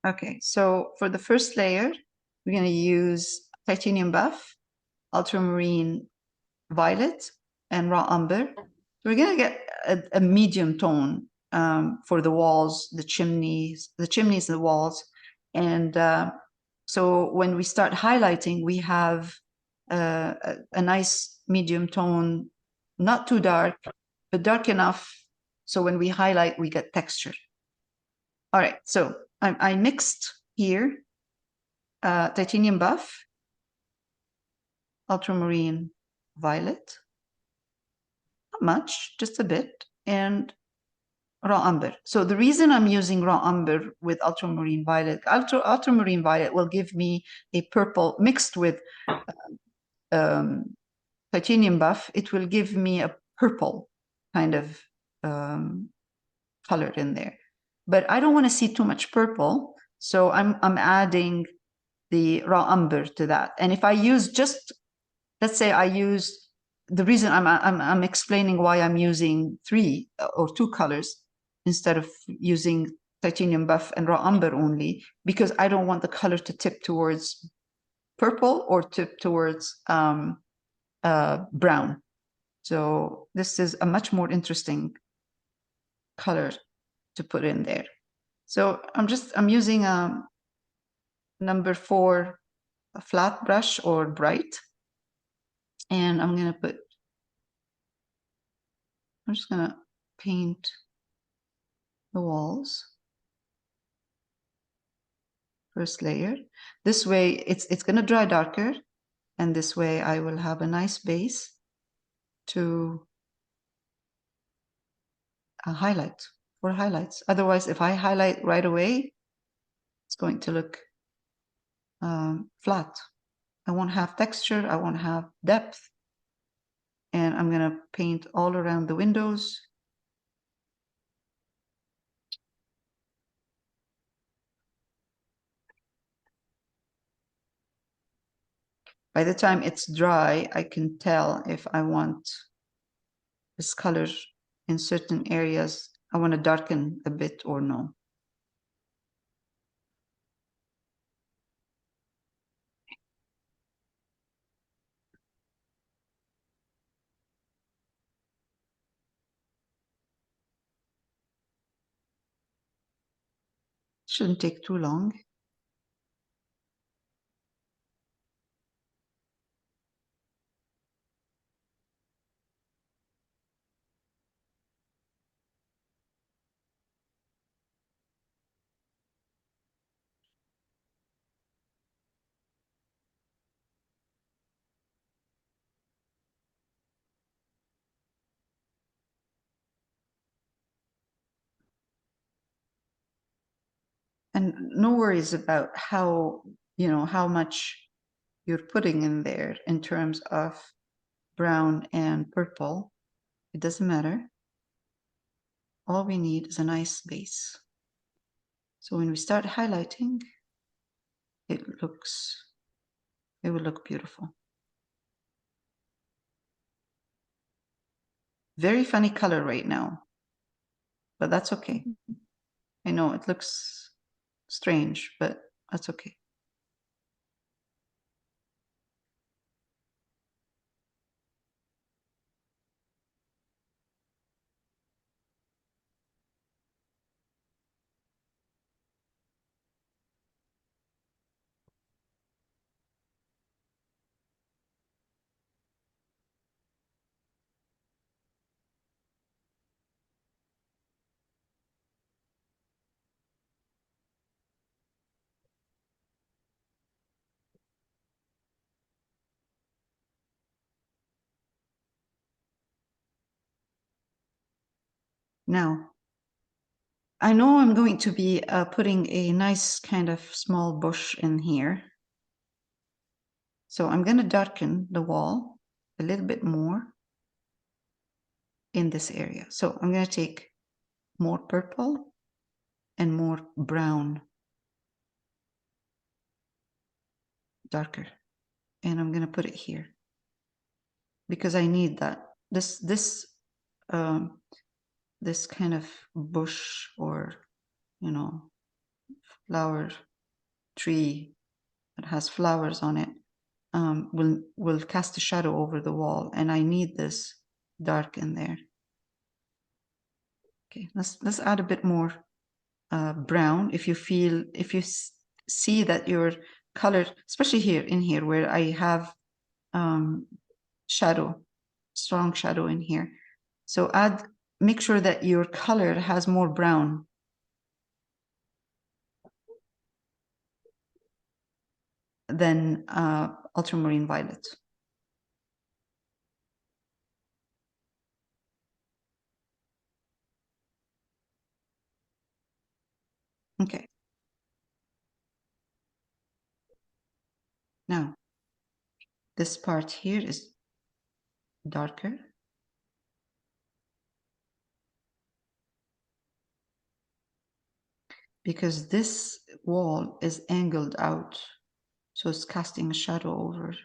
Okay, so for the first layer, we're going to use titanium buff, ultramarine violet, and raw umber. We're going to get a medium tone for the walls, the chimneys, and the walls. And so when we start highlighting, we have a nice medium tone, not too dark, but dark enough so when we highlight, we get texture. All right, so I mixed here titanium buff, ultramarine violet, not much, just a bit, and raw umber. So the reason I'm using raw umber with ultramarine violet, ultramarine violet will give me a purple mixed with titanium buff. It will give me a purple kind of color in there. But I don't want to see too much purple, so I'm adding the raw umber to that. And if I use just, let's say I use, the reason I'm explaining why I'm using 3 or 2 colors instead of using titanium buff and raw umber only, because I don't want the color to tip towards purple or tip towards brown. So this is a much more interesting color to put in there. So I'm using number 4 a flat brush or bright, and I'm just gonna paint the walls. First layer. This way it's gonna dry darker, and this way I will have a nice base to highlight for highlights. Otherwise, if I highlight right away, it's going to look flat. I won't have texture, I won't have depth. And I'm gonna paint all around the windows. By the time it's dry, I can tell if I want this color in certain areas, I want to darken a bit or no. Shouldn't take too long. And no worries about how much you're putting in there in terms of brown and purple. It doesn't matter. All we need is a nice base. So when we start highlighting, it will look beautiful. Very funny color right now, but that's okay. I know it looks strange, but that's okay. Now, I know I'm going to be putting a nice kind of small bush in here. So I'm going to darken the wall a little bit more in this area. So I'm going to take more purple and more brown, darker. And I'm going to put it here because I need that. This kind of bush or, flower tree that has flowers on it will cast a shadow over the wall, and I need this dark in there. Okay, let's add a bit more brown. If you see that your color, especially here in here where I have shadow, strong shadow in here. So make sure that your color has more brown. Than ultramarine violet. Okay. Now, this part here is darker. Because this wall is angled out, so it's casting a shadow over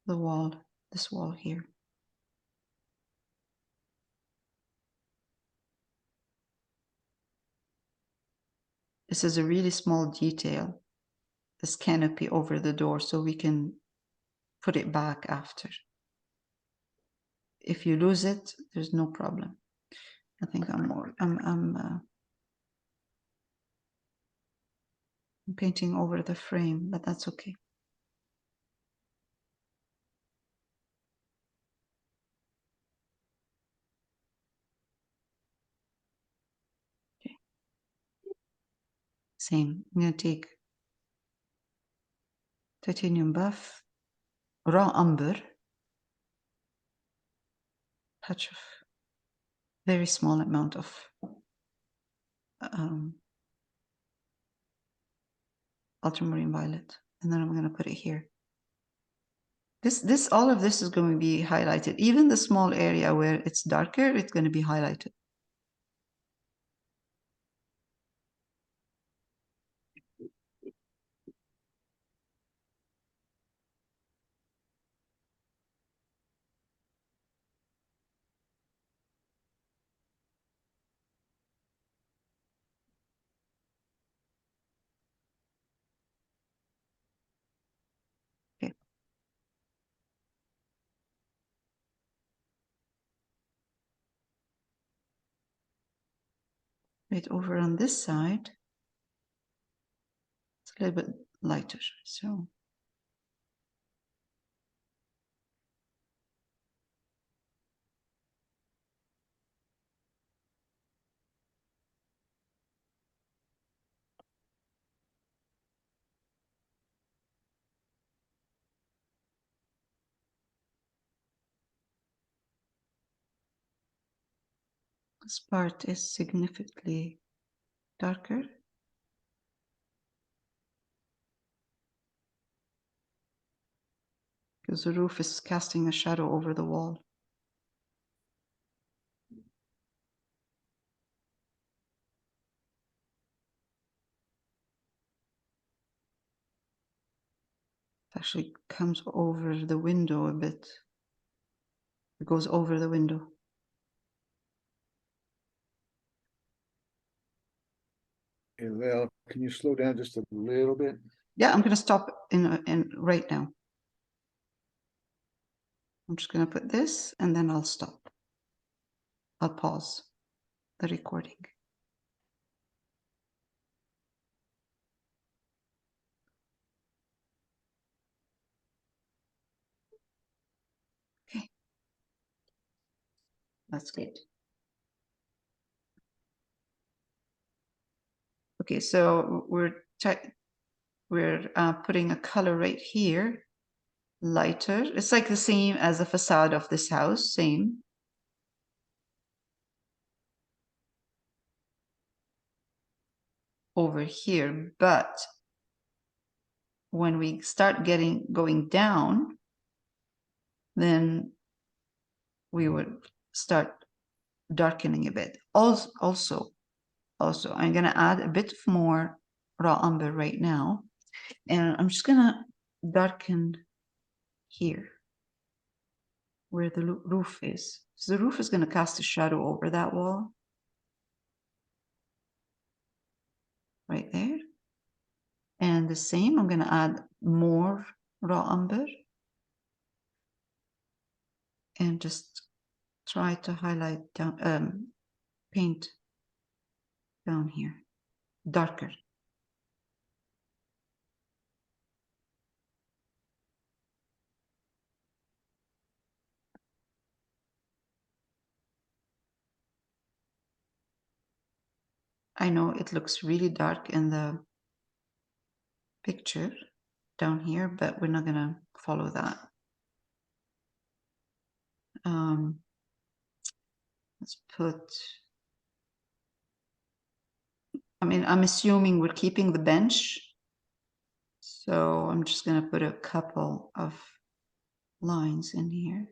the wall, this wall here. This is a really small detail, this canopy over the door, so we can put it back after. If you lose it, there's no problem. I think I'm painting over the frame, but that's okay. Okay. Same. I'm going to take titanium buff, raw umber, touch of very small amount of ultramarine violet, and then I'm going to put it here. All of this is going to be highlighted. Even the small area where it's darker, it's going to be highlighted. Okay. Right over on this side, it's a little bit lighter. So this part is significantly darker. Because the roof is casting a shadow over the wall. It actually comes over the window a bit. It goes over the window. Hey, Val, can you slow down just a little bit? Yeah, I'm going to stop in right now. I'm just going to put this and then I'll stop. I'll pause the recording. Okay. That's good. Okay, so we're putting a color right here, lighter. It's like the same as the facade of this house, same. Over here, but when we start going down, then we would start darkening a bit. Also, I'm going to add a bit more raw umber right now, and I'm just going to darken here where the roof is. So the roof is going to cast a shadow over that wall. right there. And the same, I'm going to add more raw umber and just try to highlight down, paint down here, darker. I know it looks really dark in the picture down here, but we're not going to follow that. Let's put, I mean, I'm assuming we're keeping the bench. So I'm just going to put a couple of lines in here.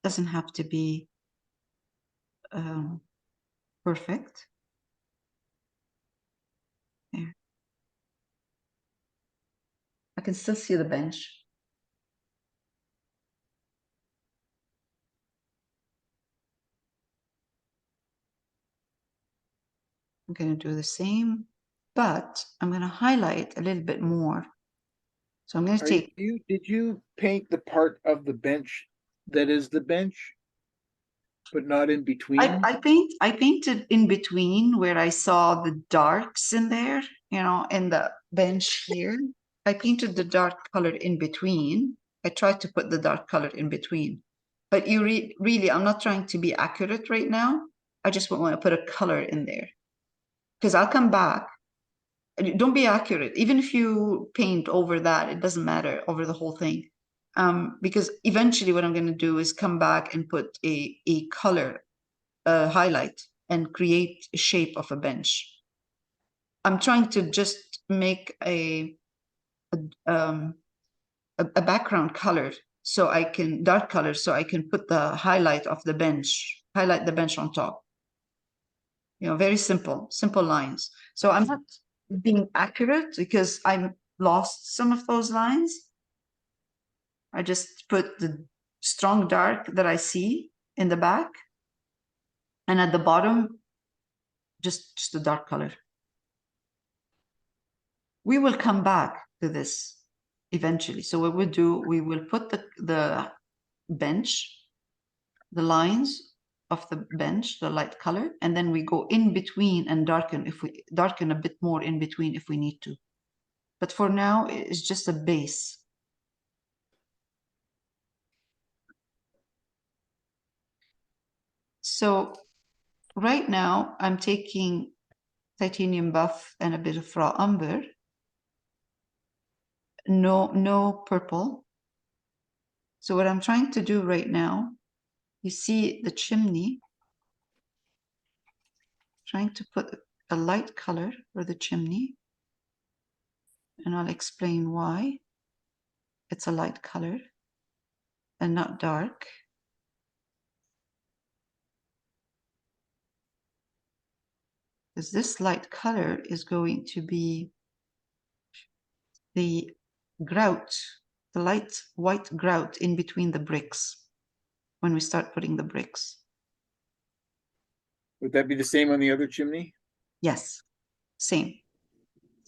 Doesn't have to be perfect. There. I can still see the bench. I'm going to do the same, but I'm going to highlight a little bit more. So I'm going to take. Did you paint the part of the bench that is the bench, but not in between? I painted in between where I saw the darks in there, you know, in the bench here. I painted the dark color in between. I tried to put the dark color in between. But you really, I'm not trying to be accurate right now. I just want to put a color in there. Because I'll come back. Don't be accurate. Even if you paint over that, it doesn't matter, over the whole thing. Because eventually what I'm going to do is come back and put a color highlight and create a shape of a bench. I'm trying to just make a background color so I can, dark color, so I can put the highlight of the bench, highlight the bench on top. You know, very simple lines. So I'm not being accurate because I lost some of those lines. I just put the strong dark that I see in the back, and at the bottom, just a dark color. We will come back to this eventually. So what we'll do, we will put the bench, the lines of the bench, the light color, and then we go in between and darken, if we darken a bit more in between if we need to. But for now, it's just a base. So right now I'm taking titanium buff and a bit of raw umber. No purple. So what I'm trying to do right now, you see the chimney, trying to put a light color for the chimney, and I'll explain why it's a light color and not dark. Because this light color is going to be the grout, the light white grout in between the bricks when we start putting the bricks. Would that be the same on the other chimney? Yes, same,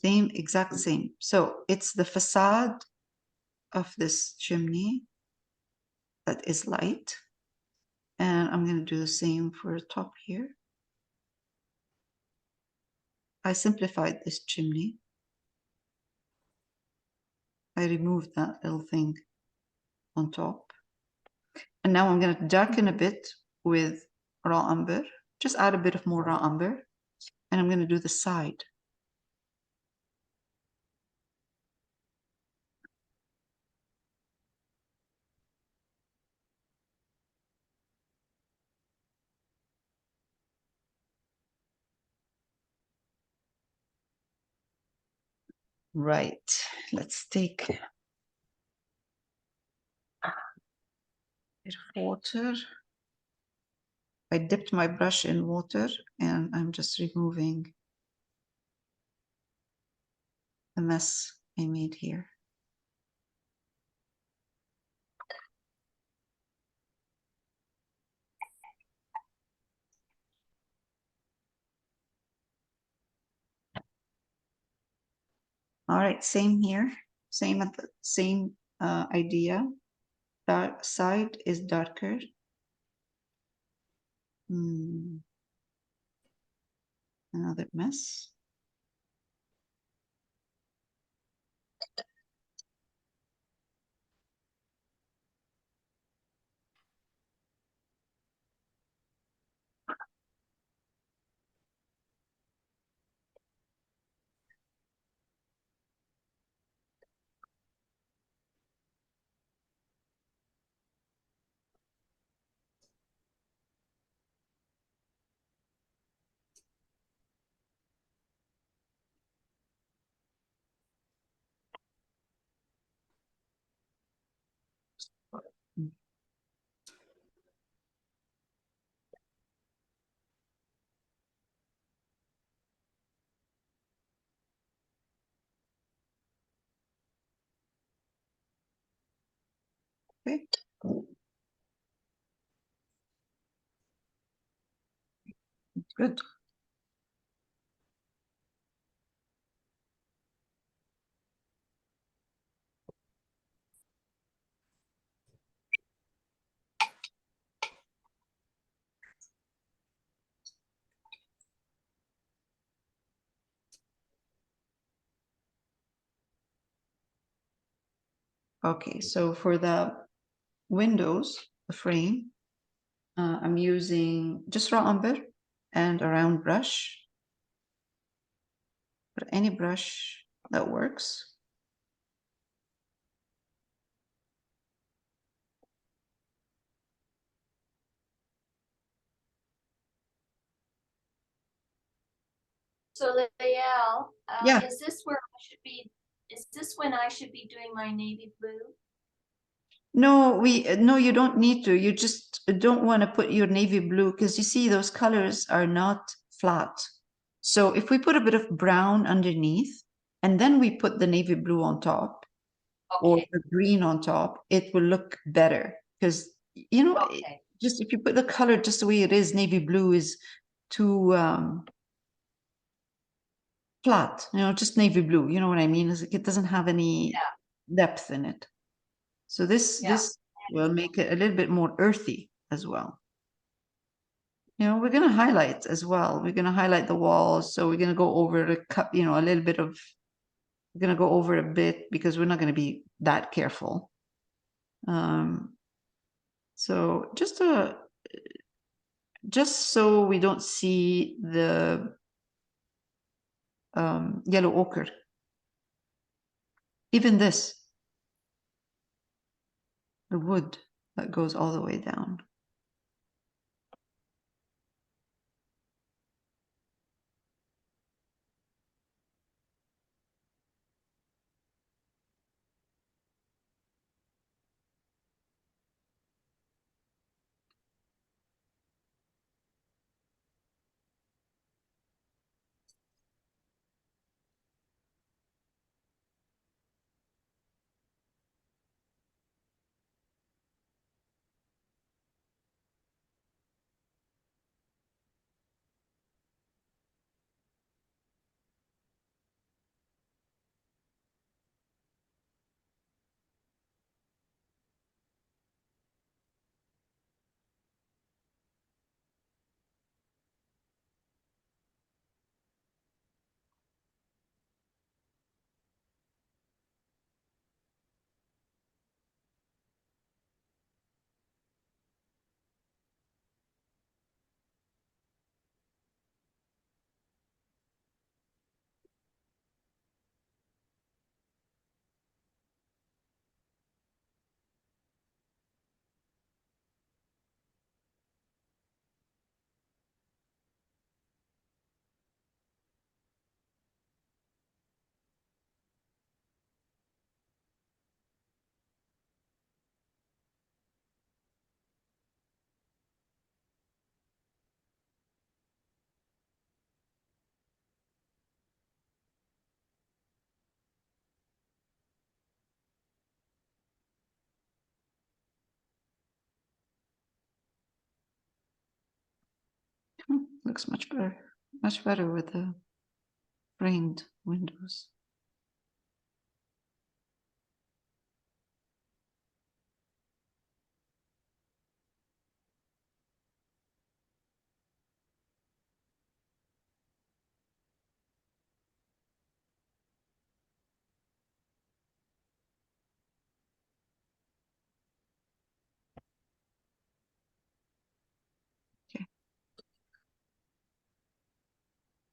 exact same. So it's the facade of this chimney that is light. And I'm going to do the same for the top here. I simplified this chimney. I removed that little thing on top. And now I'm going to darken a bit with raw umber. Just add a bit of more raw umber. And I'm going to do the side. Right. Let's take a bit of water. I dipped my brush in water and I'm just removing the mess I made here. All right, same here, same at the same idea. Dark side is darker. Another mess. Okay. Good. Okay, so for the windows, the frame, I'm using just raw umber and a round brush, but any brush that works. So Lael, Yeah. is this where I should be? Is this when I should be doing my navy blue? No, you don't need to. You just don't want to put your navy blue because you see those colors are not flat. So if we put a bit of brown underneath and then we put the navy blue on top or Okay. the green on top, it will look better because Okay. just if you put the color just the way it is, navy blue is too flat, just navy blue. You know what I mean? It doesn't have any depth in it. So this will make it a little bit more earthy as well. We're going to highlight as well. We're going to highlight the walls. So we're going to go over a cup, a little bit of, we're going to go over a bit because we're not going to be that careful. So just so we don't see the yellow ochre. Even this, the wood that goes all the way down. Looks much better with the framed windows.